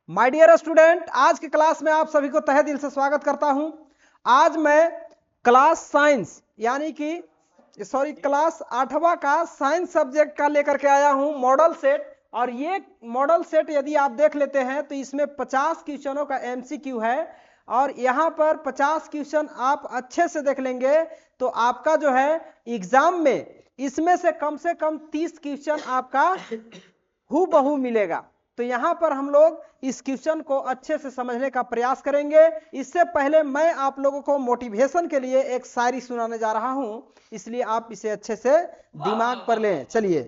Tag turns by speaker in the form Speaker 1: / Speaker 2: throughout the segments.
Speaker 1: My dear student, आज की class में आप सभी को तहे दिल से स्वागत करता हूं। आज मैं क्लास साइंस यानी कि क्लास 8वां का साइंस सब्जेक्ट का लेकर के आया हूं मॉडल सेट। और ये मॉडल सेट यदि आप देख लेते हैं तो इसमें 50 क्वेश्चनों का एमसीक्यू है और यहां पर 50 क्वेश्चन आप अच्छे से देख लेंगे तो आपका जो है एग्जाम में इसमें से कम 30 क्वेश्चन आपका हूबहू मिलेगा। तो यहां पर हम लोग इस क्वेश्चन को अच्छे से समझने का प्रयास करेंगे। इससे पहले मैं आप लोगों को मोटिवेशन के लिए एक शायरी सुनाने जा रहा हूं, इसलिए आप इसे अच्छे से दिमाग पर लें। चलिए,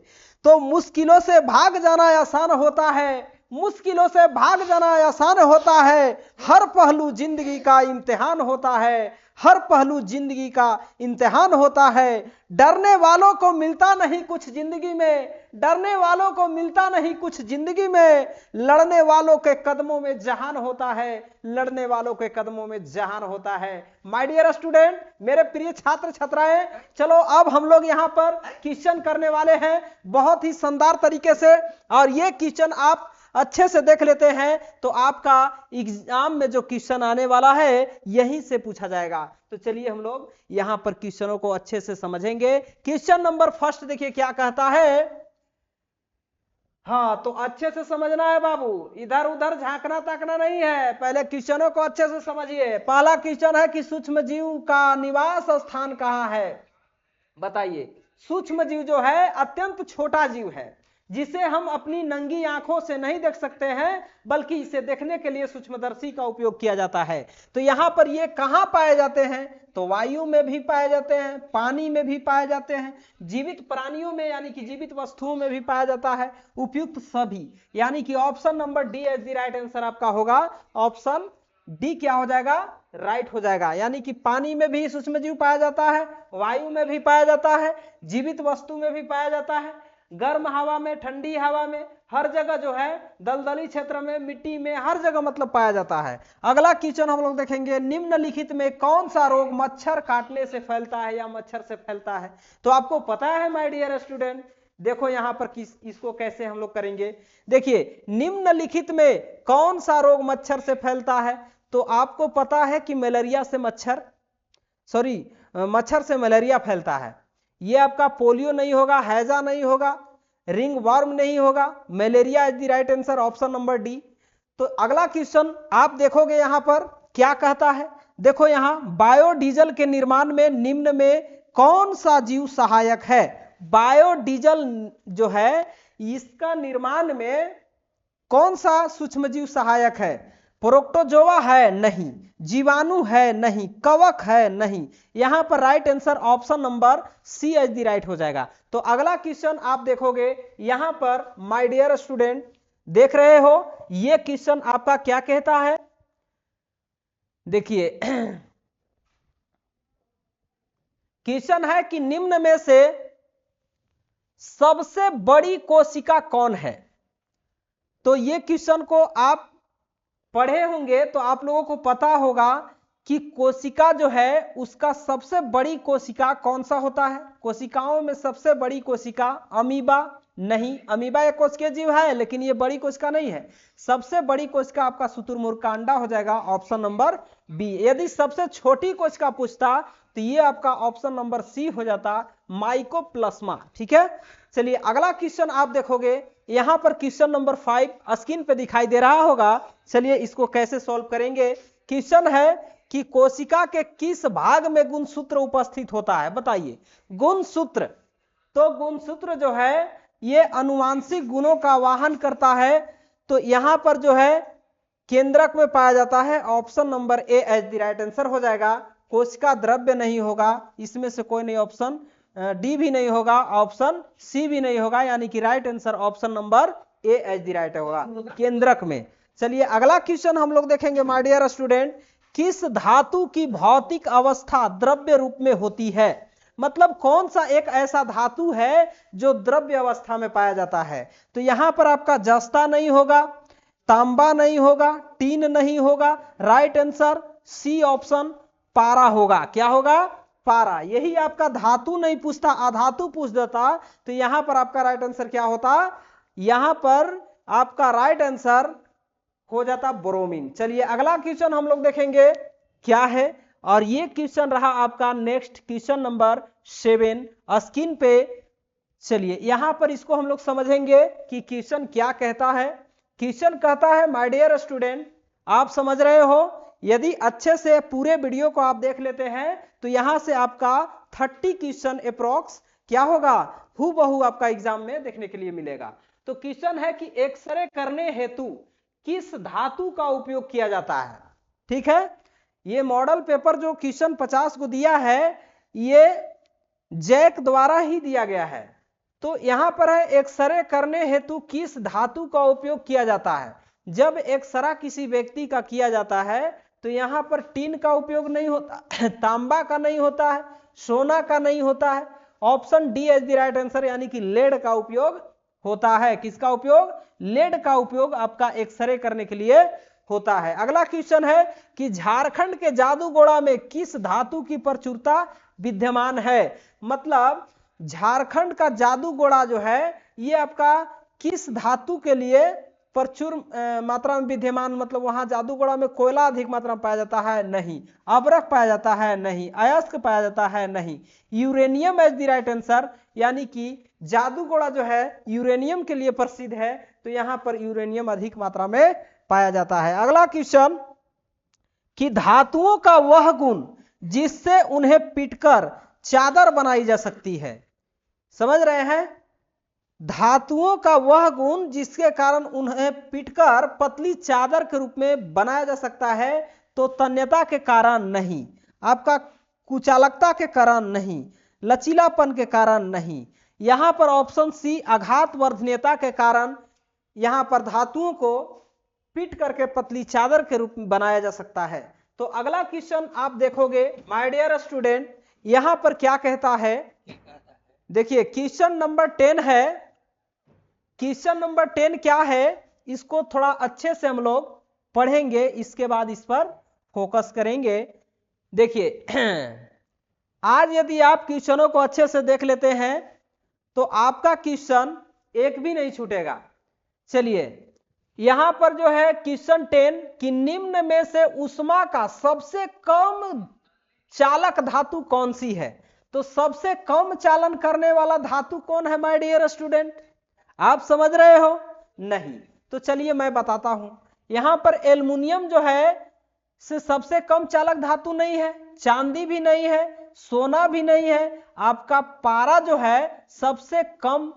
Speaker 1: तो मुश्किलों से भाग जाना आसान होता है, मुश्किलों से भाग जाना आसान होता है, हर पहलू जिंदगी का इम्तिहान होता है, हर पहलू जिंदगी का इम्तिहान होता है। डरने वालों को मिलता नहीं कुछ जिंदगी में, डरने वालों को मिलता नहीं कुछ जिंदगी में, लड़ने वालों के कदमों में जहान होता है, लड़ने वालों के कदमों में जहान होता है। माय डियर स्टूडेंट, मेरे प्रिय छात्र छात्राएं, चलो अब हम लोग यहां पर क्वेश्चन करने वाले हैं बहुत ही शानदार तरीके से। और ये क्वेश्चन आप अच्छे से देख लेते हैं तो आपका एग्जाम में जो क्वेश्चन आने वाला है यहीं से पूछा जाएगा। तो चलिए हम लोग यहां पर क्वेश्चनों को अच्छे से समझेंगे। क्वेश्चन नंबर फर्स्ट देखिए क्या कहता है। हाँ, तो अच्छे से समझना है बाबू, इधर उधर झांकना ताकना नहीं है, पहले क्वेश्चनों को अच्छे से समझिए। पहला क्वेश्चन है कि सूक्ष्म जीव का निवास स्थान कहाँ है। बताइए, सूक्ष्म जीव जो है अत्यंत छोटा जीव है जिसे हम अपनी नंगी आंखों से नहीं देख सकते हैं, बल्कि इसे देखने के लिए सूक्ष्मदर्शी का उपयोग किया जाता है। तो यहां पर ये कहां पाए जाते हैं, तो वायु में भी पाए जाते हैं, पानी में भी पाए जाते हैं, जीवित प्राणियों में यानी कि जीवित वस्तुओं में भी पाया जाता है, उपयुक्त सभी, यानी कि option number D as the right answer आपका होगा। ऑप्शन डी क्या हो जाएगा, राइट हो जाएगा। यानी कि पानी में भी सूक्ष्म जीव पाया जाता है, वायु में भी पाया जाता है, जीवित वस्तु में भी पाया जाता है, गर्म हवा में, ठंडी हवा में, हर जगह जो है दलदली क्षेत्र में, मिट्टी में, हर जगह मतलब पाया जाता है। अगला क्वेश्चन हम लोग देखेंगे, निम्नलिखित में कौन सा रोग मच्छर काटने से फैलता है या मच्छर से फैलता है। तो आपको पता है माय डियर स्टूडेंट, देखो यहां पर इसको कैसे हम लोग करेंगे। देखिए, निम्नलिखित में कौन सा रोग मच्छर से फैलता है, तो आपको पता है कि मलेरिया से मच्छर से मलेरिया फैलता है। ये आपका पोलियो नहीं होगा, हैजा नहीं होगा, रिंग वर्म नहीं होगा, malaria is the right answer, option number D. तो अगला क्वेश्चन आप देखोगे यहां पर क्या कहता है। देखो यहां, बायोडीजल के निर्माण में निम्न में कौन सा जीव सहायक है। बायोडीजल जो है इसका निर्माण में कौन सा सूक्ष्मजीव सहायक है। प्रोक्टोजोआ है नहीं, जीवाणु है नहीं, कवक है नहीं। यहां पर right answer option number C as the right हो जाएगा। तो अगला क्वेश्चन आप देखोगे यहां पर माय डियर स्टूडेंट, देख रहे हो यह क्वेश्चन आपका क्या कहता है। देखिए क्वेश्चन है कि निम्न में से सबसे बड़ी कोशिका कौन है। तो ये क्वेश्चन को आप पढ़े होंगे तो आप लोगों को पता होगा कि कोशिका जो है उसका सबसे बड़ी कोशिका कौन सा होता है। कोशिकाओं में सबसे बड़ी कोशिका अमीबा नहीं, अमीबा एक कोशिकीय जीव है लेकिन ये बड़ी कोशिका नहीं है। सबसे बड़ी कोशिका आपका शुतुरमुर्ग का अंडा हो जाएगा, ऑप्शन नंबर बी। यदि सबसे छोटी कोशिका पूछता तो ये आपका ऑप्शन नंबर सी हो जाता, माइकोप्लाज्मा। ठीक है, चलिए अगला क्वेश्चन आप देखोगे यहां पर क्वेश्चन नंबर 5 स्क्रीन पे दिखाई दे रहा होगा। चलिए इसको कैसे सॉल्व करेंगे। क्वेश्चन है कि कोशिका के किस भाग में गुणसूत्र उपस्थित होता है। बताइए, गुणसूत्र, तो गुणसूत्र जो है ये अनुवांशिक गुणों का वाहन करता है। तो यहां पर जो है केंद्रक में पाया जाता है, option number A as the right answer हो जाएगा। कोशिका द्रव्य नहीं होगा, इसमें से कोई नहीं, ऑप्शन डी भी नहीं होगा, ऑप्शन सी भी नहीं होगा, यानी कि right answer option number A as the right होगा, केंद्रक में। चलिए अगला क्वेश्चन हम लोग देखेंगे माय डियर स्टूडेंट, किस धातु की भौतिक अवस्था द्रव्य रूप में होती है। मतलब कौन सा एक ऐसा धातु है जो द्रव्य अवस्था में पाया जाता है। तो यहां पर आपका जस्ता नहीं होगा, तांबा नहीं होगा, टीन नहीं होगा, राइट आंसर सी ऑप्शन पारा होगा। क्या होगा, पारा। यही आपका धातु नहीं पूछता, अधातु पूछ देता तो यहां पर आपका राइट आंसर क्या होता, यहां पर आपका राइट आंसर हो जाता ब्रोमीन। चलिए अगला क्वेश्चन हम लोग देखेंगे क्या है, और ये क्वेश्चन रहा आपका नेक्स्ट क्वेश्चन नंबर 7 स्क्रीन पे। चलिए यहां पर इसको हम लोग समझेंगे कि क्वेश्चन क्या कहता है। क्वेश्चन कहता है माय डियर स्टूडेंट, आप समझ रहे हो, यदि अच्छे से पूरे वीडियो को आप देख लेते हैं तो यहां से आपका 30 क्वेश्चन अप्रोक्स क्या होगा, हूबहू आपका एग्जाम में देखने के लिए मिलेगा। तो क्वेश्चन है कि एक्सरे करने हेतु किस धातु का उपयोग किया जाता है। ठीक है, ये मॉडल पेपर जो क्वेश्चन 50 को दिया है ये जैक द्वारा ही दिया गया है। तो यहां पर है एक्सरे करने हेतु किस धातु का उपयोग किया जाता है। जब एक्सरा किसी व्यक्ति का किया जाता है तो यहां पर टीन का उपयोग नहीं होता, तांबा का नहीं होता है, सोना का नहीं होता है, option D is the right answer, यानी कि लेड का उपयोग होता है। किसका उपयोग, लेड का उपयोग आपका एक्सरे करने के लिए होता है। अगला क्वेश्चन है कि झारखंड के जादूगोड़ा में किस धातु की प्रचुरता विद्यमान है। मतलब झारखंड का जादूगोड़ा जो है ये आपका किस धातु के लिए प्रचुर मात्रा में विद्यमान, मतलब वहां जादूगोड़ा में कोयला अधिक मात्रा में पाया जाता है, नहीं। अबरख पाया जाता है, नहीं। अयस्क पाया जाता है, नहीं। Uranium is the right answer, यानी कि जादूगोड़ा जो है यूरेनियम के लिए प्रसिद्ध है, तो यहां पर यूरेनियम अधिक मात्रा में पाया जाता है। अगला क्वेश्चन कि धातुओं का वह गुण जिससे उन्हें पीटकर चादर बनाई जा सकती है। समझ रहे हैं, धातुओं का वह गुण जिसके कारण उन्हें पीटकर पतली चादर के रूप में बनाया जा सकता है, तो तन्यता के कारण नहीं, आपका कुचालकता के कारण नहीं, लचीलापन के कारण नहीं। यहां पर ऑप्शन सी आघात वर्धनीयता के कारण यहां पर धातुओं को पीट करके पतली चादर के रूप में बनाया जा सकता है। तो अगला क्वेश्चन आप देखोगे माय डियर स्टूडेंट, यहां पर क्या कहता है, देखिए क्वेश्चन नंबर 10 है। क्वेश्चन नंबर 10 क्या है, इसको थोड़ा अच्छे से हम लोग पढ़ेंगे, इसके बाद इस पर फोकस करेंगे। देखिए आज यदि आप क्वेश्चनों को अच्छे से देख लेते हैं तो आपका क्वेश्चन एक भी नहीं छूटेगा। चलिए यहां पर जो है क्वेश्चन 10 कि निम्न में से ऊष्मा का सबसे कम चालक धातु कौन सी है। तो सबसे कम चालन करने वाला धातु कौन है माय डियर स्टूडेंट, आप समझ रहे हो, नहीं। तो चलिए मैं बताता हूं, यहां पर एल्युमिनियम जो है से सबसे कम चालक धातु नहीं है, चांदी भी नहीं है, सोना भी नहीं है, आपका पारा जो है सबसे कम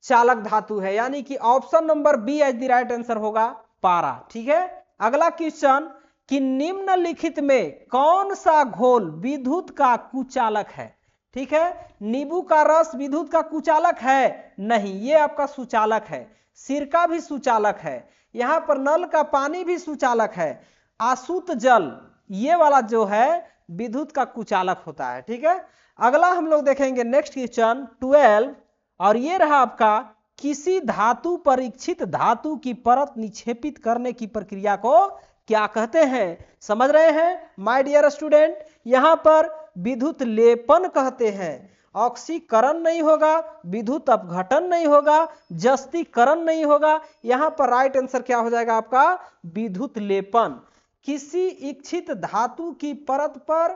Speaker 1: चालक धातु है, यानी कि option number B as the right answer होगा पारा। ठीक है, अगला क्वेश्चन कि निम्नलिखित में कौन सा घोल विद्युत का कुचालक है। ठीक है, नींबू का रस विद्युत का कुचालक है, नहीं, ये आपका सुचालक है। सिरका भी सुचालक है, यहां पर नल का पानी भी सुचालक है। आसुत जल ये वाला जो है विद्युत का कुचालक होता है। ठीक है, अगला हम लोग देखेंगे नेक्स्ट क्वेश्चन 12, और ये रहा आपका किसी धातु पर इच्छित धातु की परत निक्षेपित करने की प्रक्रिया को क्या कहते हैं। समझ रहे हैं माय डियर स्टूडेंट, यहां पर विद्युत लेपन कहते हैं। ऑक्सीकरण नहीं होगा, विद्युत अपघटन नहीं होगा, जस्तीकरण नहीं होगा, यहां पर राइट आंसर क्या हो जाएगा आपका विद्युत लेपन। किसी इच्छित धातु की परत पर,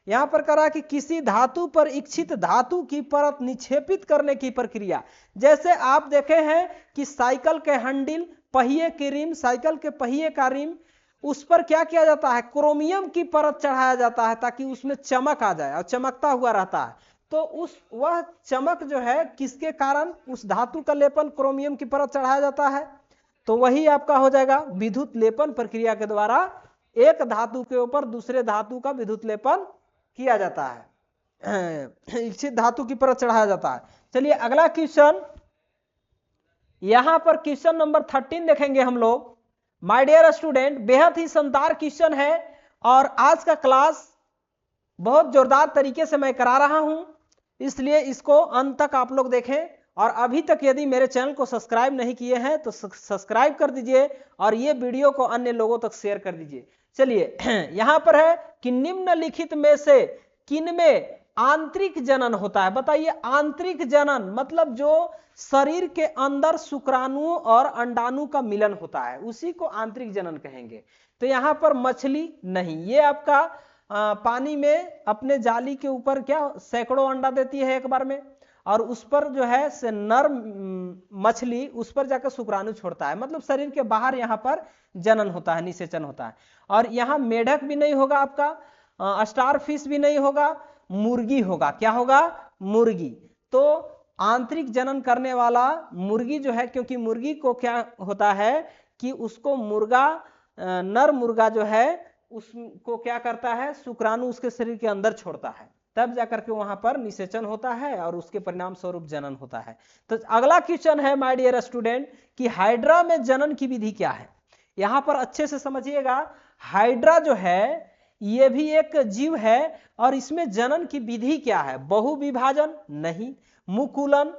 Speaker 1: यहां पर करा कि किसी धातु पर इच्छित धातु की परत निक्षेपित करने की प्रक्रिया। जैसे आप देखे हैं कि साइकिल के हैंडल, पहिए की रिम, साइकिल के पहिए का रिम, उस पर क्या किया जाता है, क्रोमियम की परत चढ़ाया जाता है ताकि उसमें चमक आ जाए, और चमकता हुआ रहता है। तो वह चमक जो है किसके कारण, उस धातु का लेपन क्रोमियम की परत चढ़ाया जाता है, तो वही आपका हो जाएगा विद्युत लेपन प्रक्रिया के द्वारा एक धातु के ऊपर दूसरे धातु का विद्युत लेपन किया जाता है, इच्छित धातु की परत चढ़ाया जाता है। चलिए अगला क्वेश्चन, यहां पर क्वेश्चन नंबर 13 देखेंगे हम लोग। माय डियर स्टूडेंट, बेहद ही शानदार क्वेश्चन है और आज का क्लास बहुत जोरदार तरीके से मैं करा रहा हूं, इसलिए इसको अंत तक आप लोग देखें। और अभी तक यदि मेरे चैनल को सब्सक्राइब नहीं किए हैं तो सब्सक्राइब कर दीजिए और ये वीडियो को अन्य लोगों तक शेयर कर दीजिए। चलिए यहां पर है कि निम्नलिखित में से किनमें आंतरिक जनन होता है। बताइए, आंतरिक जनन मतलब जो शरीर के अंदर शुक्राणुओं और अंडाणु का मिलन होता है, उसी को आंतरिक जनन कहेंगे। तो यहां पर मछली नहीं, ये आपका पानी में अपने जाली के ऊपर क्या सैकड़ों अंडा देती है एक बार में, और उस पर जो है से नर मछली उस पर जाकर शुक्राणु छोड़ता है, मतलब शरीर के बाहर यहां पर जनन होता है, निषेचन होता है। और यहां मेढक भी नहीं होगा आपका, स्टार फिश भी नहीं होगा, मुर्गी होगा। क्या होगा? मुर्गी। तो आंतरिक जनन करने वाला मुर्गी जो है, क्योंकि मुर्गी को क्या होता है कि उसको मुर्गा, नर मुर्गा जो है उसको क्या करता है, शुक्राणु उसके शरीर के अंदर छोड़ता है, तब जाकर के वहां पर निषेचन होता है और उसके परिणाम स्वरूप जनन होता है। तो अगला क्वेश्चन है माय डियर स्टूडेंट कि हाइड्रा में जनन की विधि क्या है। यहां पर अच्छे से समझिएगा, हाइड्रा जो है ये भी एक जीव है और इसमें जनन की विधि क्या है? बहुविभाजन नहीं, मुकुलन,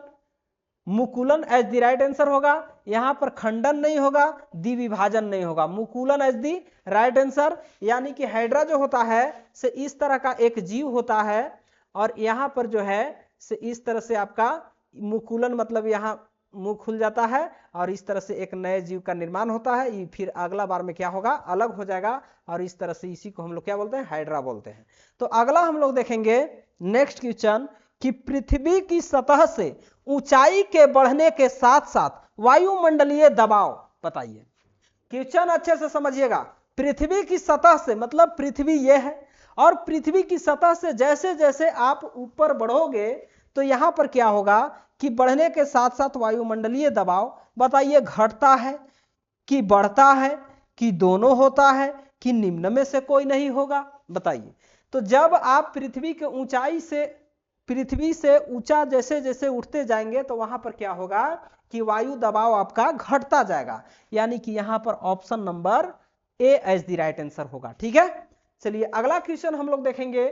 Speaker 1: मुकुलन एज द राइट आंसर होगा। यहां पर खंडन नहीं होगा, द्विविभाजन नहीं होगा, मुकुलन एज द राइट आंसर। यानी कि हाइड्रा जो होता है से इस तरह का एक जीव होता है और यहां पर जो है से इस तरह से आपका मुकुलन मतलब यहां मुंह खुल जाता है और इस तरह से एक नए जीव का निर्माण होता है। ये फिर अगला बार में क्या होगा, अलग हो जाएगा और इस तरह से इसी को हम लोग क्या बोलते हैं, हाइड्रा बोलते हैं। तो अगला हम लोग देखेंगे नेक्स्ट क्वेश्चन कि पृथ्वी की सतह से ऊंचाई के बढ़ने के साथ साथ वायुमंडलीय दबाव, बताइए। क्वेश्चन अच्छे से समझिएगा, पृथ्वी की सतह से मतलब पृथ्वी ये है और पृथ्वी की सतह से जैसे जैसे आप ऊपर बढ़ोगे तो यहां पर क्या होगा कि बढ़ने के साथ साथ वायुमंडलीय दबाव, बताइए घटता है कि बढ़ता है कि दोनों होता है कि निम्न में से कोई नहीं होगा, बताइए। तो जब आप पृथ्वी के ऊंचाई से, पृथ्वी से ऊंचा जैसे जैसे उठते जाएंगे तो वहां पर क्या होगा कि वायु दबाव आपका घटता जाएगा, यानी कि यहां पर option number A as the right answer होगा। ठीक है, चलिए अगला क्वेश्चन हम लोग देखेंगे।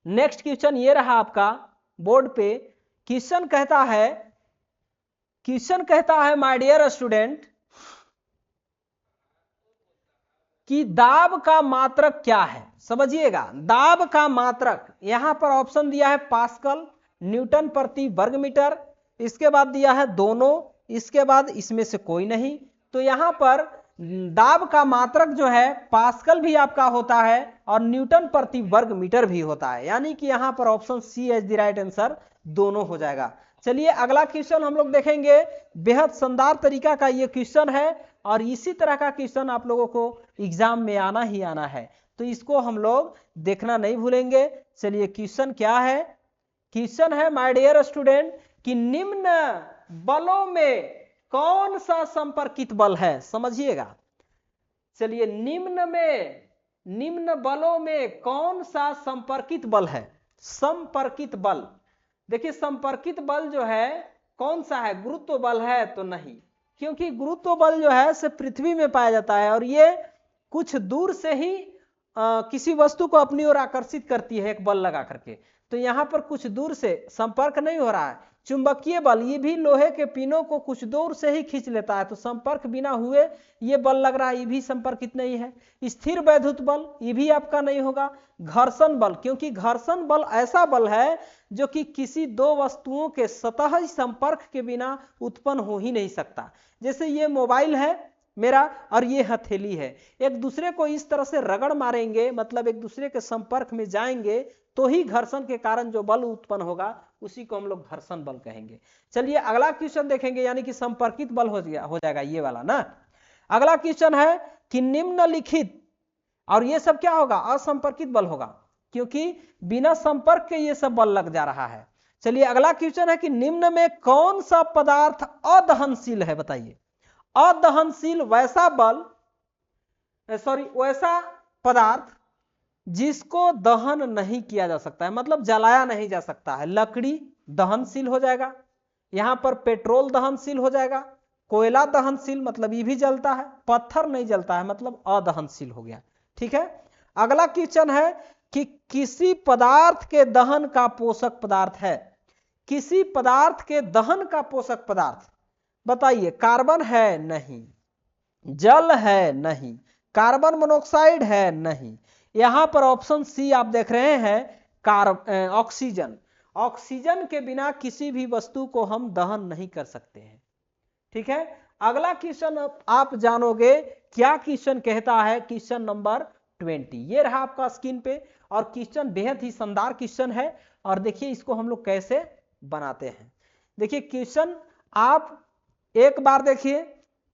Speaker 1: नेक्स्ट क्वेश्चन ये रहा आपका बोर्ड पे। क्वेश्चन कहता है माय डियर स्टूडेंट कि दाब का मात्रक क्या है। समझिएगा, दाब का मात्रक यहां पर ऑप्शन दिया है पास्कल, न्यूटन प्रति वर्ग मीटर, इसके बाद दिया है दोनों, इसके बाद इसमें से कोई नहीं। तो यहां पर दाब का मात्रक जो है पास्कल भी आपका होता है और न्यूटन प्रति वर्ग मीटर भी होता है, यानी कि यहां पर option C as the right answer दोनों हो जाएगा। चलिए अगला क्वेश्चन हम लोग देखेंगे। बेहद शानदार तरीका का ये क्वेश्चन है और इसी तरह का क्वेश्चन आप लोगों को एग्जाम में आना ही आना है, तो इसको हम लोग देखना नहीं भूलेंगे। चलिए क्वेश्चन क्या है? क्वेश्चन है माय डियर स्टूडेंट कि निम्न बलों में कौन सा संपर्कित बल है। समझिएगा, चलिए निम्न बलों में कौन सा संपर्कित बल है? संपर्कित बल, देखिए संपर्कित बल जो है कौन सा है? गुरुत्व बल है तो नहीं, क्योंकि गुरुत्व बल जो है से पृथ्वी में पाया जाता है और ये कुछ दूर से ही किसी वस्तु को अपनी ओर आकर्षित करती है एक बल लगा करके, तो यहां पर कुछ दूर से संपर्क नहीं हो रहा है। चुंबकीय बल ये भी लोहे के पिनों को कुछ दूर से ही खींच लेता है, तो संपर्क बिना हुए ये बल लग रहा है, ये भी संपर्कित नहीं है। स्थिर वैद्युत बल ये भी आपका नहीं होगा। घर्षण बल, क्योंकि घर्षण बल ऐसा बल है जो कि किसी दो वस्तुओं के सतही संपर्क के बिना उत्पन्न हो ही नहीं सकता। जैसे ये मोबाइल है मेरा और ये हथेली है, एक दूसरे को इस तरह से रगड़ मारेंगे, मतलब एक दूसरे के संपर्क में जाएंगे तो ही घर्षण के कारण जो बल उत्पन्न होगा उसी को हम लोग घर्षण बल कहेंगे। चलिए अगला क्वेश्चन देखेंगे, यानी कि संपर्कित बल हो जाएगा ये वाला ना। अगला क्वेश्चन है कि निम्नलिखित, और ये सब क्या होगा? असंपर्कित बल होगा, क्योंकि बिना संपर्क के ये सब बल लग जा रहा है। चलिए अगला क्वेश्चन है कि निम्न में कौन सा पदार्थ अदहनशील है? बताइए। अदहनशील वैसा पदार्थ जिसको दहन नहीं किया जा सकता है, मतलब जलाया नहीं जा सकता है। लकड़ी दहनशील हो जाएगा, यहां पर पेट्रोल दहनशील हो जाएगा, कोयला दहनशील मतलब ये भी जलता है, पत्थर नहीं जलता है मतलब अदहनशील हो गया। ठीक है, अगला क्वेश्चन है कि किसी पदार्थ के दहन का पोषक पदार्थ है। किसी पदार्थ के दहन का पोषक पदार्थ बताइए। कार्बन है? नहीं। जल है? नहीं। कार्बन मोनोऑक्साइड है? नहीं। यहां पर ऑप्शन सी आप देख रहे हैं ऑक्सीजन। ऑक्सीजन के बिना किसी भी वस्तु को हम दहन नहीं कर सकते हैं। ठीक है, अगला क्वेश्चन आप जानोगे क्या क्वेश्चन कहता है, क्वेश्चन नंबर 20। ये रहा आपका स्क्रीन पे, और क्वेश्चन बेहद ही शानदार क्वेश्चन है। और देखिए इसको हम लोग कैसे बनाते हैं। देखिए क्वेश्चन आप एक बार देखिए,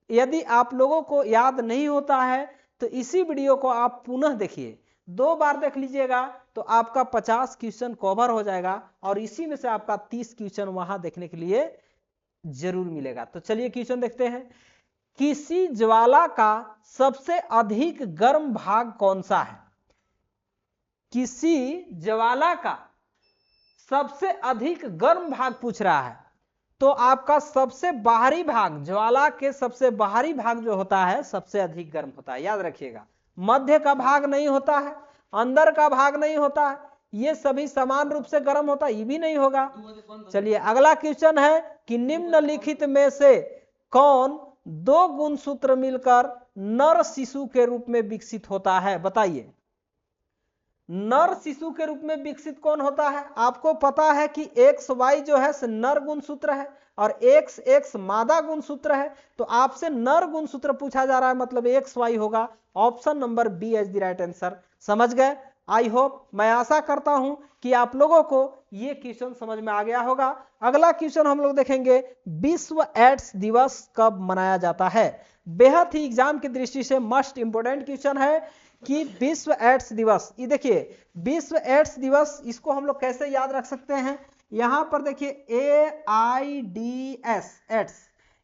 Speaker 1: यदि आप लोगों को याद नहीं होता है तो इसी वीडियो को आप पुनः देखिए, 2 बार देख लीजिएगा तो आपका 50 क्वेश्चन कवर हो जाएगा, और इसी में से आपका 30 क्वेश्चन वहां देखने के लिए जरूर मिलेगा। तो चलिए क्वेश्चन देखते हैं। किसी ज्वाला का सबसे अधिक गर्म भाग कौन सा है? किसी ज्वाला का सबसे अधिक गर्म भाग पूछ रहा है, तो आपका सबसे बाहरी भाग, ज्वाला के सबसे बाहरी भाग जो होता है सबसे अधिक गर्म होता है। याद रखिएगा, मध्य का भाग नहीं होता है, अंदर का भाग नहीं होता है, ये सभी समान रूप से गर्म होता है, ये भी नहीं होगा। चलिए अगला क्वेश्चन है कि निम्नलिखित में से कौन 2 गुणसूत्र मिलकर नर शिशु के रूप में विकसित होता है? बताइए, नर शिशु के रूप में विकसित कौन होता है? आपको पता है कि XY जो है नर गुणसूत्र है और XX मादा गुणसूत्र है, तो आपसे नर गुणसूत्र पूछा जा रहा है, मतलब XY होगा। Option number B is the right answer. समझ गए? आई होप, मैं आशा करता हूं कि आप लोगों को ये क्वेश्चन समझ में आ गया होगा। अगला क्वेश्चन हम लोग देखेंगे, विश्व एड्स दिवस कब मनाया जाता है? बेहद ही एग्जाम की दृष्टि से मस्ट इंपोर्टेंट क्वेश्चन है कि विश्व एड्स दिवस। ये देखिए विश्व एड्स दिवस, इसको हम लोग कैसे याद रख सकते हैं? यहां पर देखिए AIDS एड्स,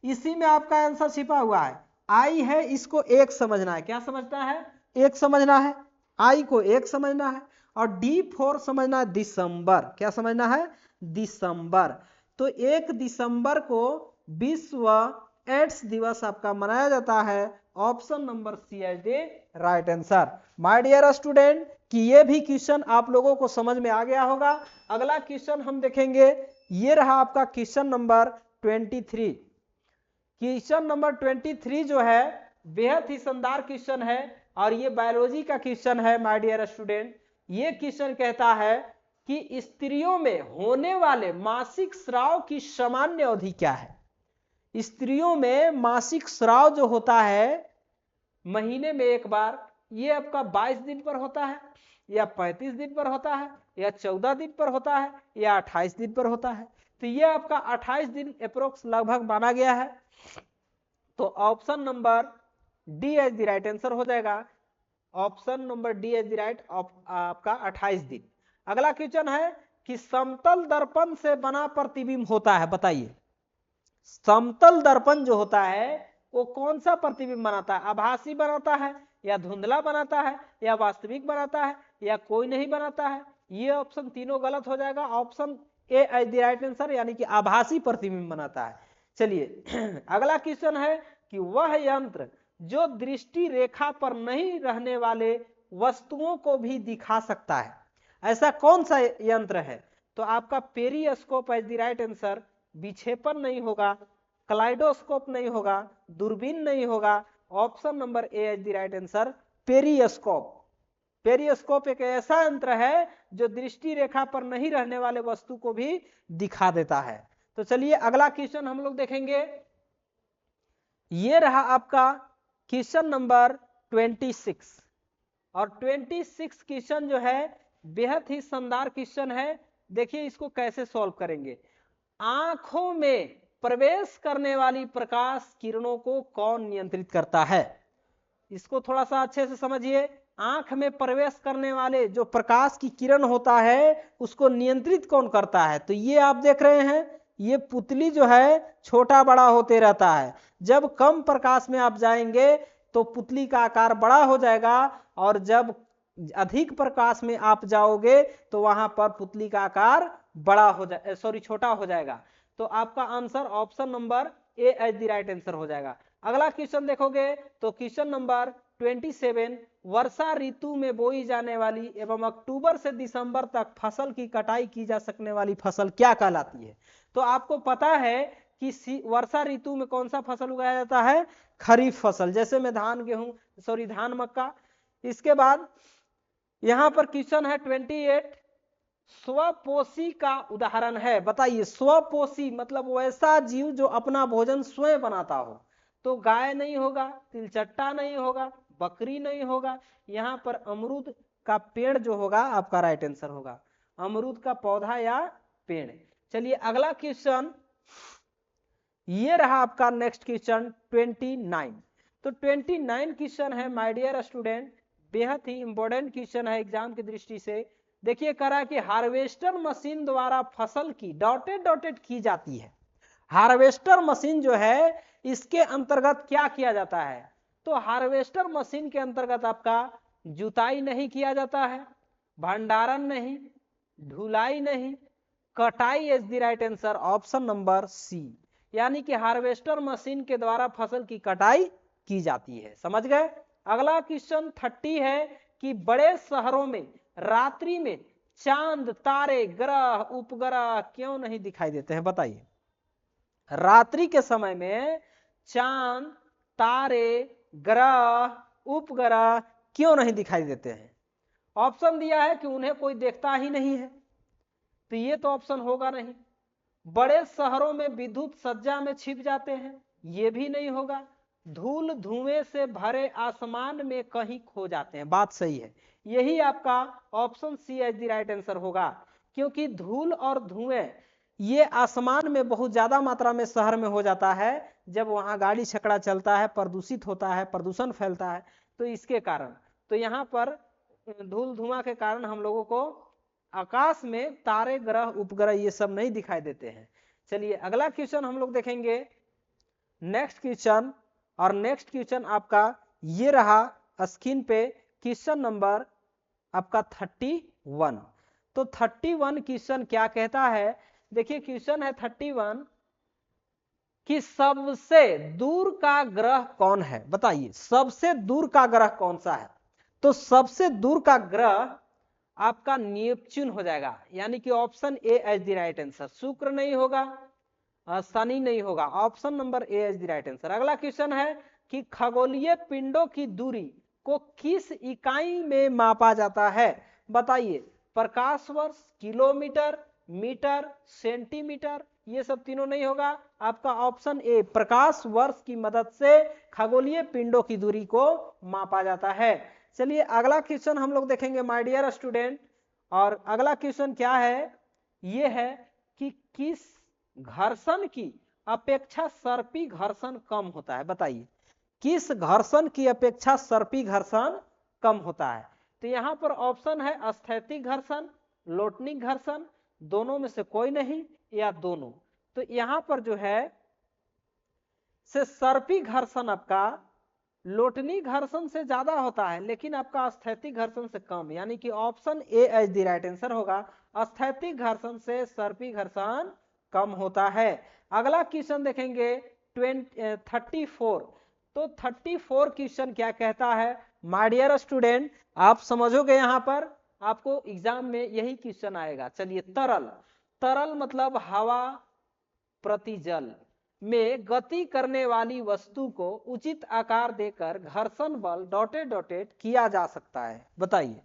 Speaker 1: इसी में आपका आंसर छिपा हुआ है। आई है, इसको एक समझना है। क्या समझना है? एक समझना है। आई को एक समझना है, और D4 समझना है दिसंबर। क्या समझना है? दिसंबर। तो 1 दिसंबर को विश्व एड्स दिवस आपका मनाया जाता है। Option number C is the right answer. My dear student, कि ये भी क्वेश्चन आप लोगों को समझ में आ गया होगा। अगला क्वेश्चन हम देखेंगे, ये रहा आपका क्वेश्चन नंबर 23। क्वेश्चन नंबर 23 जो है बेहद ही शानदार क्वेश्चन है, और ये बायोलॉजी का क्वेश्चन है माय डियर स्टूडेंट। ये क्वेश्चन कहता है कि स्त्रियों में होने वाले मासिक स्राव की सामान्य अवधि क्या है? स्त्रियों में मासिक स्राव जो होता है महीने में एक बार, ये आपका 22 दिन पर होता है, या 35 दिन पर होता है, या 14 दिन पर होता है, या 28 दिन पर होता है। तो ये आपका 28 दिन अप्रोक्स लगभग माना गया है। तो option number D as the right answer हो जाएगा। Option number D as the right, आपका 28 दिन। अगला क्वेश्चन है कि समतल दर्पण से बना प्रतिबिंब होता है। बताइए, समतल दर्पण जो होता है वो कौन सा प्रतिबिंब बनाता है? आभासी बनाता है, या धुंधला बनाता है, या वास्तविक बनाता है, या कोई नहीं बनाता है? ये ऑप्शन तीनों गलत हो जाएगा। Option A is the right answer, यानी कि आभासी प्रतिबिंब बनाता है। चलिए अगला क्वेश्चन है कि वह यंत्र जो दृष्टि रेखा पर नहीं रहने वाले वस्तुओं को भी दिखा सकता है, ऐसा कौन सा यंत्र है? तो आपका periscope is the right answer. विक्षेपण नहीं होगा, कलाइडोस्कोप नहीं होगा, दूरबीन नहीं होगा। Option number A is the right answer, periscope. Periscope एक ऐसा यंत्र है जो दृष्टि रेखा पर नहीं रहने वाले वस्तु को भी दिखा देता है। तो चलिए अगला क्वेश्चन हम लोग देखेंगे, ये रहा आपका क्वेश्चन नंबर 26। और 26 क्वेश्चन जो है बेहद ही शानदार क्वेश्चन है। देखिए इसको कैसे सॉल्व करेंगे। आंखों में प्रवेश करने वाली प्रकाश किरणों को कौन नियंत्रित करता है? इसको थोड़ा सा अच्छे से समझिए। आंख में प्रवेश करने वाले जो प्रकाश की किरण होता है उसको नियंत्रित कौन करता है? तो ये आप देख रहे हैं, ये पुतली जो है छोटा बड़ा होते रहता है। जब कम प्रकाश में आप जाएंगे तो पुतली का आकार बड़ा हो जाएगा, और जब अधिक प्रकाश में आप जाओगे तो वहां पर पुतली का आकार बड़ा हो जाए, सॉरी छोटा हो जाएगा। तो आपका answer option number A is the right answer हो जाएगा। अगला क्वेश्चन देखोगे तो क्वेश्चन नंबर 27, वर्षा ऋतु में बोई जाने वाली एवं अक्टूबर से दिसंबर तक फसल की कटाई की जा सकने वाली फसल क्या कहलाती है? तो आपको पता है कि वर्षा ऋतु में कौन सा फसल उगाया जाता है? खरीफ फसल, जैसे में धान गेहूं, सॉरी धान मक्का। इसके बाद यहां पर क्वेश्चन है 28, स्वपोषी का उदाहरण है। बताइए, स्वपोषी मतलब वैसा जीव जो अपना भोजन स्वयं बनाता हो। तो गाय नहीं होगा, तिलचट्टा नहीं होगा, बकरी नहीं होगा, यहाँ पर अमरूद का पेड़ जो होगा आपका राइट आंसर होगा, अमरूद का पौधा या पेड़। चलिए अगला क्वेश्चन ये रहा आपका नेक्स्ट क्वेश्चन 29। तो 29 क्वेश्चन है माय डियर स्टूडेंट, बेहद ही इंपॉर्टेंट क्वेश्चन है एग्जाम की दृष्टि से। देखिए कह रहा है कि हार्वेस्टर मशीन द्वारा फसल की डॉटेड डॉटेड की जाती है। हार्वेस्टर मशीन जो है इसके अंतर्गत क्या किया जाता है? तो हार्वेस्टर मशीन के अंतर्गत आपका जुताई नहीं किया जाता है, भंडारण नहीं, ढुलाई नहीं, कटाई is the right answer, option number C. यानी कि हार्वेस्टर मशीन के द्वारा फसल की कटाई की जाती है। समझ गए? अगला क्वेश्चन 30 है कि बड़े शहरों में रात्रि में चांद, तारे, ग्रह, उपग्रह क्यों नहीं दिखाई देते हैं? बताइए, रात्रि के समय में चांद, तारे, ग्रह, उपग्रह क्यों नहीं दिखाई देते हैं? ऑप्शन दिया है कि उन्हें कोई देखता ही नहीं है, तो ये तो ऑप्शन होगा नहीं। बड़े शहरों में विद्युत सज्जा में छिप जाते हैं, ये भी नहीं होगा। धूल धुएं से भरे आसमान में कहीं खो जाते हैं, बात सही है, यही आपका option C as the right answer होगा। क्योंकि धूल और धुएं ये आसमान में बहुत ज्यादा मात्रा में शहर में हो जाता है जब वहां गाड़ी छकड़ा चलता है, प्रदूषित होता है, प्रदूषण फैलता है, तो इसके कारण। तो यहाँ पर धूल धुआं के कारण हम लोगों को आकाश में तारे, ग्रह, उपग्रह ये सब नहीं दिखाई देते हैं। चलिए अगला क्वेश्चन हम लोग देखेंगे, नेक्स्ट क्वेश्चन। और नेक्स्ट क्वेश्चन आपका ये रहा स्क्रीन पे, क्वेश्चन नंबर आपका 31। तो 31 क्वेश्चन क्या कहता है? देखिए क्वेश्चन है 31 कि सबसे दूर का ग्रह कौन है? बताइए, सबसे दूर का ग्रह कौन सा है? तो सबसे दूर का ग्रह आपका नेपच्यून हो जाएगा, यानी कि option A as the right answer. शुक्र नहीं होगा, शनि नहीं होगा, option number A as the right answer. अगला क्वेश्चन है कि खगोलीय पिंडों की दूरी को किस इकाई में मापा जाता है? बताइए, प्रकाश वर्ष, किलोमीटर, मीटर, सेंटीमीटर, ये सब तीनों नहीं होगा, आपका ऑप्शन ए प्रकाश वर्ष की मदद से खगोलीय पिंडों की दूरी को मापा जाता है। चलिए अगला क्वेश्चन हम लोग देखेंगे माय डियर स्टूडेंट। और अगला क्वेश्चन क्या है? ये है कि किस घर्षण की अपेक्षा सर्पी घर्षण कम होता है? बताइए, किस घर्षण की अपेक्षा सर्पी घर्षण कम होता है? तो यहाँ पर ऑप्शन है स्थैतिक घर्षण, लोटनिक घर्षण, दोनों में से कोई नहीं, या दोनों। तो यहाँ पर जो है से सर्पी घर्षण आपका लोटनी घर्षण से ज्यादा होता है, लेकिन आपका स्थैतिक घर्षण से कम, यानी कि option A as the right answer होगा। स्थैतिक घर्षण से सर्पी घर्षण कम होता है। अगला क्वेश्चन देखेंगे 34। तो 34 क्वेश्चन क्या कहता है? माय डियर स्टूडेंट, आप समझोगे, यहां पर आपको एग्जाम में यही क्वेश्चन आएगा। चलिए, तरल, तरल मतलब हवा प्रति जल में गति करने वाली वस्तु को उचित आकार देकर घर्षण बल डॉटेड डॉटेड किया जा सकता है। बताइए,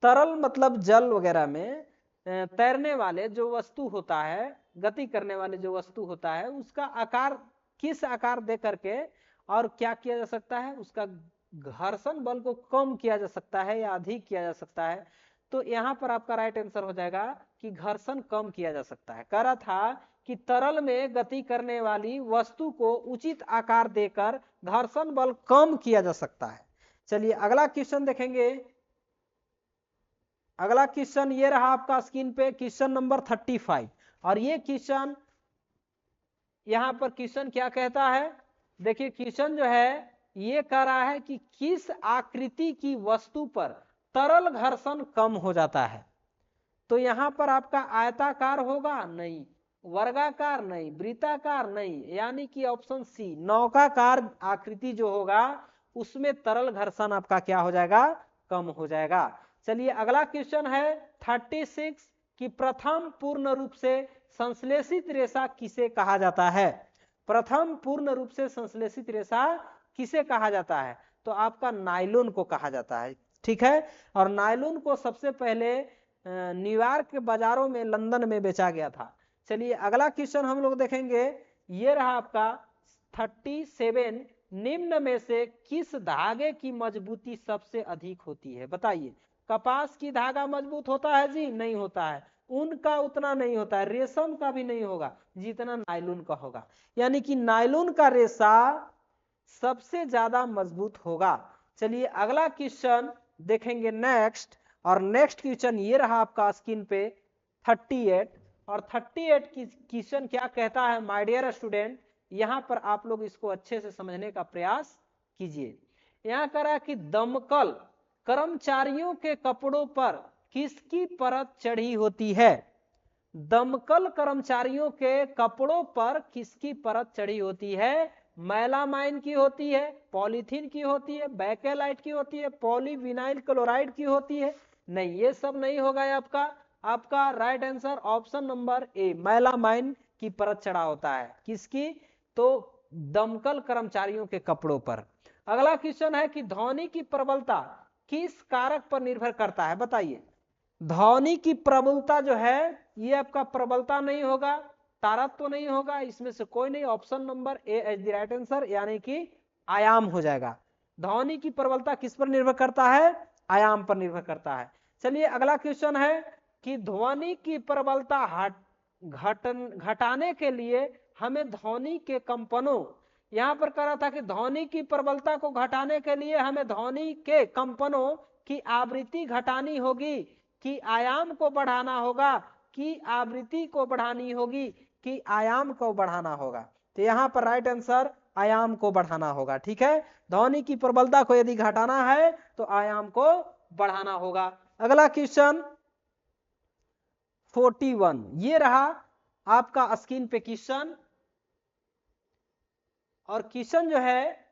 Speaker 1: तरल मतलब जल वगैरह में तैरने वाले जो वस्तु होता है, गति करने वाले जो वस्तु होता है, उसका आकार किस आकार दे करके और क्या किया जा सकता है? उसका घर्षण बल को कम किया जा सकता है या अधिक किया जा सकता है। तो यहाँ पर आपका राइट आंसर हो जाएगा कि घर्षण कम किया जा सकता है। कह रहा था कि तरल में गति करने वाली वस्तु को उचित आकार देकर घर्षण बल कम किया जा सकता है। चलिए अगला क्वेश्चन देखेंगे। अगला क्वेश्चन ये रहा आपका स्क्रीन पे, क्वेश्चन नंबर 35। और ये क्वेश्चन, यहां पर क्वेश्चन क्या कहता है? देखिए क्वेश्चन जो है ये कह रहा है कि किस आकृति की वस्तु पर तरल घर्षण कम हो जाता है? तो यहां पर आपका आयताकार होगा? नहीं। वर्गाकार? नहीं। वृत्ताकार? नहीं। यानी कि ऑप्शन सी नौकाकार आकृति जो होगा उसमें तरल घर्षण आपका क्या हो जाएगा? कम हो जाएगा। चलिए अगला क्वेश्चन है 36 कि प्रथम पूर्ण रूप से संश्लेषित रेशा किसे कहा जाता है? प्रथम पूर्ण रूप से संश्लेषित रेशा किसे कहा जाता है? तो आपका नायलॉन को कहा जाता है। ठीक है। और नायलॉन को सबसे पहले न्यूयॉर्क के बाजारों में, लंदन में बेचा गया था। चलिए अगला क्वेश्चन हम लोग देखेंगे, ये रहा आपका 37। निम्न में से किस धागे की मजबूती सबसे अधिक होती है? बताइए। कपास की धागा मजबूत होता है जी? नहीं होता है। ऊन का उतना नहीं होता है, रेशम का भी नहीं होगा जितना नायलॉन का होगा। यानी कि नायलॉन का रेशा सबसे ज्यादा मजबूत होगा। चलिए अगला क्वेश्चन देखेंगे नेक्स्ट, और नेक्स्ट क्वेश्चन ये रहा आपका स्क्रीन पे 38। और 38 की क्वेश्चन क्या कहता है माय डियर स्टूडेंट, यहां पर आप लोग इसको अच्छे से समझने का प्रयास कीजिए। यहां करा कि दमकल कर्मचारियों के कपड़ों पर किसकी परत चढ़ी होती है? दमकल कर्मचारियों के कपड़ों पर किसकी परत चढ़ी होती है? मैलामाइन की होती है, पॉलीथीन की होती है, बैकेलाइट की होती है, पॉलीविनाइल क्लोराइड की होती है? नहीं, ये सब नहीं होगा आपका राइट आंसर ऑप्शन नंबर ए, मैलामाइन की परत चढ़ा होता है। किसकी? तो दमकल कर्मचारियों के कपड़ों पर। अगला क्वेश्चन है कि ध्वनि की प्रबलता किस कारक पर निर्भर करता है? बताइए। ध्वनि की प्रबलता जो है, ये आपका प्रबलता नहीं होगा, तारत्व तो नहीं होगा, इसमें से कोई नहीं। Option number A is the right answer, यानी कि आयाम हो जाएगा। ध्वनि की प्रबलता किस पर निर्भर करता है? आयाम पर निर्भर करता है। चलिए अगला क्वेश्चन है कि ध्वनि की प्रबलता घटाने के लिए हमें ध्वनि के कंपनों, यहां पर कह रहा था कि ध्वनि की प्रबलता को घटाने के लिए हमें ध्वनि के कंपनों की आवृत्ति घटानी होगी, कि आयाम को बढ़ाना होगा, कि आवृत्ति को बढ़ानी होगी, कि आयाम को बढ़ाना होगा? तो यहां पर राइट आंसर आयाम को बढ़ाना होगा। ठीक है, ध्वनि की प्रबलता को यदि घटाना है तो आयाम को बढ़ाना होगा। अगला क्वेश्चन 41, ये रहा आपका स्क्रीन पे क्वेश्चन। और क्वेश्चन जो है,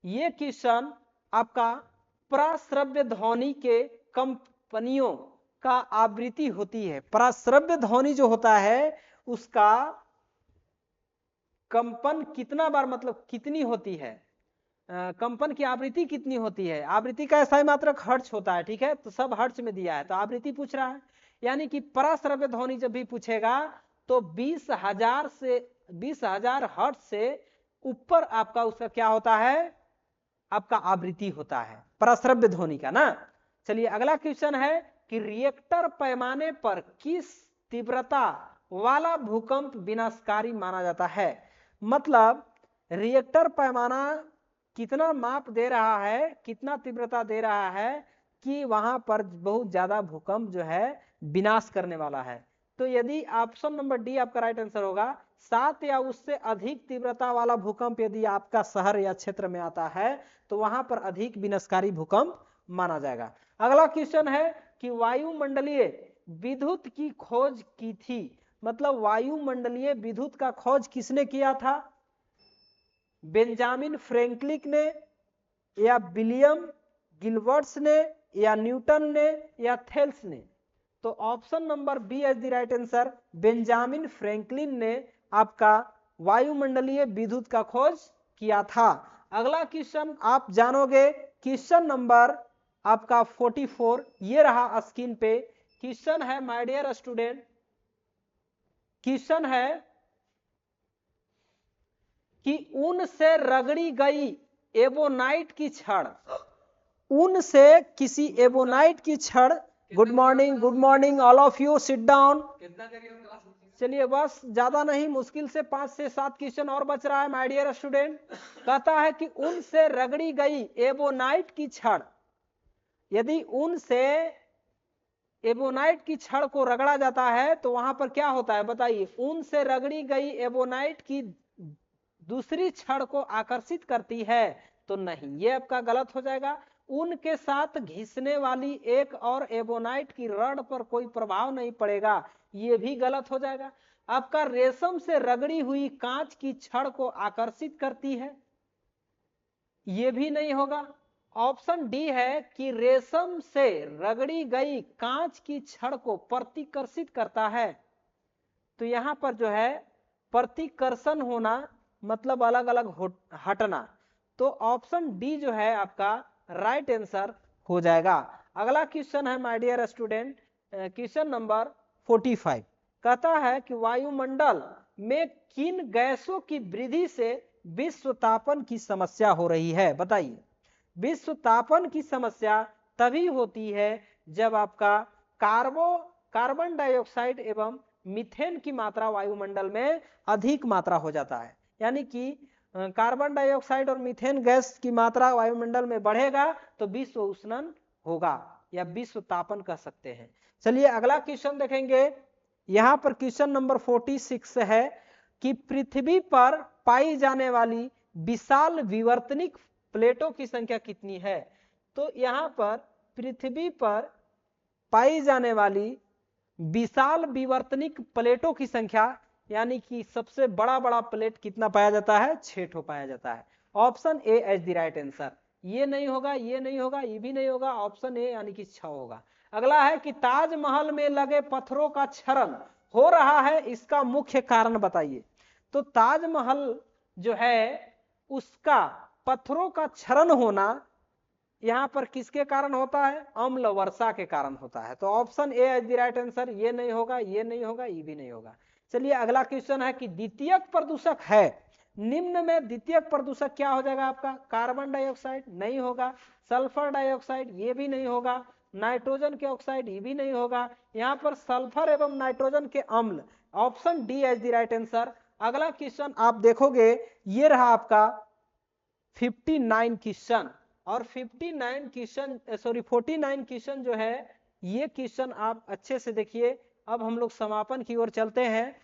Speaker 1: ये क्वेश्चन आपका प्राश्रव्य ध्वनि के कंपनियों का आवृत्ति होती है। प्राश्रव्य ध्वनि जो होता है उसका कंपन कितना बार, मतलब कितनी होती है, कंपन की आवृत्ति कितनी होती है? आवृत्ति का स्थायी मात्रक हर्ट्ज होता है। ठीक है, तो सब हर्ट्ज में दिया है, तो आवृत्ति पूछ रहा है। यानी कि प्राश्रव्य ध्वनि जब भी पूछेगा तो 20,000 हर्ट्ज से ऊपर आपका उसका क्या होता है? आपका आवृत्ति होता है प्राश्रव्य ध्वनि का ना। चलिए अगला क्वेश्चन है कि रिएक्टर पैमाने पर किस तीव्रता वाला भूकंप विनाशकारी माना जाता है? मतलब रिएक्टर पैमाना कितना माप दे रहा है, कितना तीव्रता दे रहा है कि वहां पर बहुत ज्यादा भूकंप जो है विनाश करने वाला है। तो यदि ऑप्शन नंबर डी आपका राइट आंसर होगा, 7 या उससे अधिक तीव्रता वाला भूकंप यदि आपका शहर या क्षेत्र में आता है तो वहां पर अधिक विनाशकारी भूकंप माना जाएगा। अगला क्वेश्चन है कि वायुमंडलीय विद्युत की खोज की थी। मतलब वायुमंडलीय विद्युत का खोज किसने किया था? बेंजामिन फ्रैंकलिन ने, या विलियम गिलबर्ट्स ने, या न्यूटन ने, या थेल्स ने? तो option number B is the right answer, Benjamin Franklin ने आपका वायुमंडलीय विद्युत का खोज किया था। अगला क्वेश्चन आप जानोगे, क्वेश्चन नंबर आपका 44, ये रहा स्क्रीन पे। क्वेश्चन है माय डियर स्टूडेंट, क्वेश्चन है कि ऊन से रगड़ी गई एबोनाइट की छड़, ऊन से किसी एबोनाइट की छड़, good morning all of you, sit down. चलिए बस ज्यादा नहीं, मुश्किल से 5 से 7 क्वेश्चन और बच रहा है माय डियर स्टूडेंट। कहता है कि ऊन से रगड़ी गई एबोनाइट की छड़, यदि ऊन से एबोनाइट की छड़ को रगड़ा जाता है तो वहां पर क्या होता है? बताइए। ऊन से रगड़ी गई एबोनाइट की दूसरी छड़ को आकर्षित करती है? तो नहीं, ये आपका गलत हो जाएगा। ऊन के साथ घिसने वाली एक और एबोनाइट की रड पर कोई प्रभाव नहीं पड़ेगा, ये भी गलत हो जाएगा। आपका रेशम से रगड़ी हुई कांच की छड़ को आकर्षित करती है, ये भी नहीं होगा। ऑप्शन डी है कि रेशम से रगड़ी गई कांच की छड़ को प्रतिकर्षित करता है। तो यहां पर जो है प्रतिकर्षण होना मतलब अलग अलग हटना, तो ऑप्शन डी जो है आपका राइट आंसर हो जाएगा। अगला क्वेश्चन है my dear student, question number 45 कहता है कि वायुमंडल में किन गैसों की वृद्धि से विश्व तापन की समस्या हो रही है? बताइए। विश्व तापन की समस्या तभी होती है जब आपका कार्बन डाइऑक्साइड एवं मीथेन की मात्रा वायुमंडल में अधिक मात्रा हो जाता है। यानी कि कार्बन डाइऑक्साइड और मीथेन गैस की मात्रा वायुमंडल में बढ़ेगा तो विश्व उष्णन होगा या विश्व तापन कह सकते हैं। चलिए अगला क्वेश्चन देखेंगे। यहां पर क्वेश्चन नंबर 46 है कि पृथ्वी पर पाई जाने वाली विशाल विवर्तनिक प्लेटों की संख्या कितनी है? तो यहां पर पृथ्वी पर पाई जाने वाली विशाल विवर्तनिक प्लेटों की संख्या, यानी कि सबसे बड़ा बड़ा प्लेट कितना पाया जाता है? 6 ठो पाया जाता है। Option A as the right answer. ये नहीं होगा, ये नहीं होगा, ये भी नहीं होगा, ऑप्शन ए यानी कि 6 होगा। अगला है कि ताजमहल में लगे पत्थरों का क्षरण हो रहा है, इसका मुख्य कारण बताइए। तो ताजमहल जो है उसका पत्थरों का क्षरण होना यहां पर किसके कारण होता है? अम्ल वर्षा के कारण होता है। तो option A is the right answer. ये नहीं होगा, ये नहीं होगा, ये भी नहीं होगा। चलिए अगला क्वेश्चन है कि द्वितीयक प्रदूषक है, निम्न में द्वितीयक प्रदूषक क्या हो जाएगा आपका? कार्बन डाइऑक्साइड नहीं होगा, सल्फर डाइऑक्साइड ये भी नहीं होगा, नाइट्रोजन के ऑक्साइड ये भी नहीं होगा। यहाँ पर सल्फर एवं नाइट्रोजन के अम्ल, option D is the right answer. अगला क्वेश्चन आप देखोगे ये रहा आपका 59 क्वेश्चन, और 49 क्वेश्चन जो है ये क्वेश्चन आप अच्छे से देखिए। अब हम लोग समापन की ओर चलते हैं।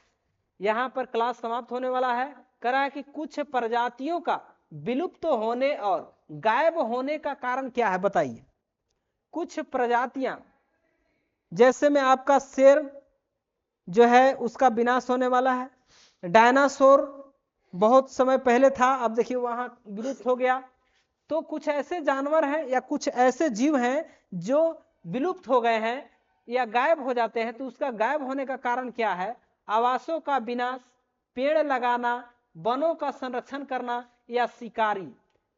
Speaker 1: यहां पर क्लास समाप्त होने वाला है। कह रहा है कि कुछ प्रजातियों का विलुप्त होने और गायब होने का कारण क्या है? बताइए। कुछ प्रजातियां जैसे में आपका शेर जो है उसका विनाश होने वाला है, डायनासोर बहुत समय पहले था, अब देखिए वहां विलुप्त हो गया। तो कुछ ऐसे जानवर हैं या कुछ ऐसे जीव हैं जो विलुप्त हो गए हैं या गायब हो जाते हैं। तो उसका गायब होने का कारण क्या है? आवासों का विनाश, पेड़ लगाना, वनों का संरक्षण करना या शिकारी।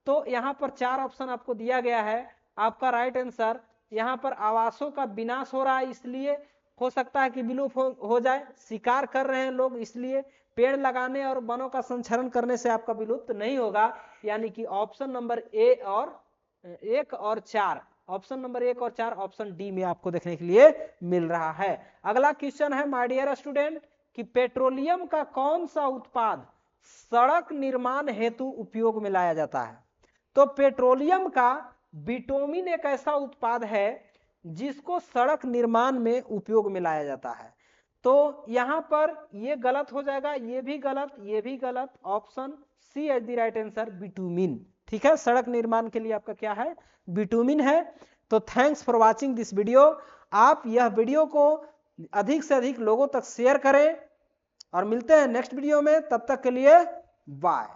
Speaker 1: तो यहाँ पर 4 ऑप्शन आपको दिया गया है। आपका राइट आंसर यहाँ पर आवासों का विनाश हो रहा है इसलिए हो सकता है कि विलुप्त हो जाए, शिकार कर रहे हैं लोग इसलिए, पेड़ लगाने और वनों का संरक्षण करने से आपका विलुप्त नहीं होगा। यानी कि ऑप्शन नंबर ए और 1 और 4, ऑप्शन नंबर 1 और 4 ऑप्शन डी में आपको देखने के लिए मिल रहा है। अगला क्वेश्चन है माय डियर स्टूडेंट कि पेट्रोलियम का कौन सा उत्पाद सड़क निर्माण हेतु उपयोग में लाया जाता है? तो पेट्रोलियम का बिटुमिन एक ऐसा उत्पाद है जिसको सड़क निर्माण में उपयोग में लाया जाता है। तो यहां पर ये गलत हो जाएगा, ये भी गलत, ये भी गलत, option C is the right answer, bitumen. ठीक है, सड़क निर्माण के लिए आपका क्या है? बिटुमिन है। तो thanks for watching this video. आप यह वीडियो को अधिक से अधिक लोगों तक शेयर करें और मिलते हैं नेक्स्ट वीडियो में। तब तक के लिए बाय।